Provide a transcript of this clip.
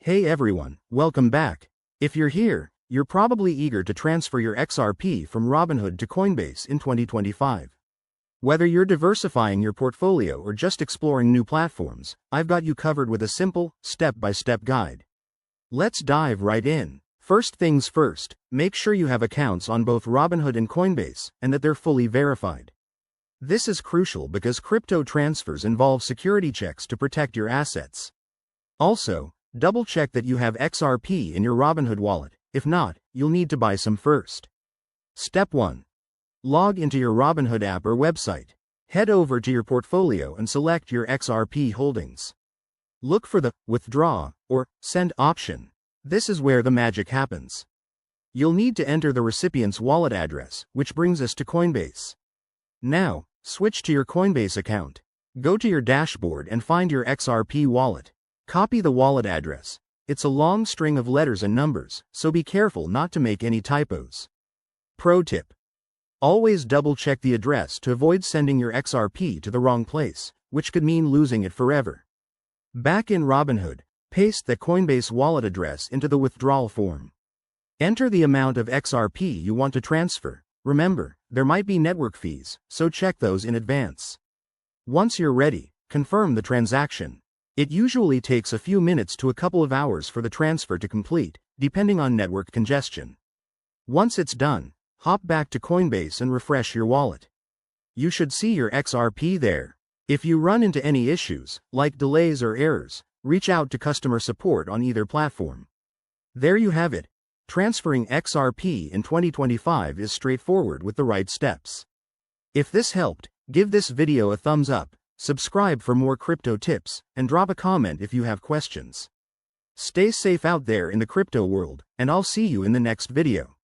Hey everyone, welcome back. If you're here, you're probably eager to transfer your XRP from Robinhood to Coinbase in 2025. Whether you're diversifying your portfolio or just exploring new platforms, I've got you covered with a simple, step-by-step guide. Let's dive right in. First things first, make sure you have accounts on both Robinhood and Coinbase, and that they're fully verified. This is crucial because crypto transfers involve security checks to protect your assets. Also, double-check that you have XRP in your Robinhood wallet. If not, you'll need to buy some first. Step 1. Log into your Robinhood app or website. Head over to your portfolio and select your XRP holdings. Look for the withdraw or send option. This is where the magic happens. You'll need to enter the recipient's wallet address, which brings us to Coinbase. Now, switch to your Coinbase account. Go to your dashboard and find your XRP wallet. Copy the wallet address. It's a long string of letters and numbers, so be careful not to make any typos. Pro tip: always double-check the address to avoid sending your XRP to the wrong place, which could mean losing it forever. Back in Robinhood, paste the Coinbase wallet address into the withdrawal form. Enter the amount of XRP you want to transfer. Remember, there might be network fees, so check those in advance. Once you're ready, confirm the transaction. It usually takes a few minutes to a couple of hours for the transfer to complete, depending on network congestion. Once it's done, hop back to Coinbase and refresh your wallet. You should see your XRP there. If you run into any issues, like delays or errors, reach out to customer support on either platform. There you have it. Transferring XRP in 2025 is straightforward with the right steps. If this helped, give this video a thumbs up, subscribe for more crypto tips, and drop a comment if you have questions. Stay safe out there in the crypto world, and I'll see you in the next video.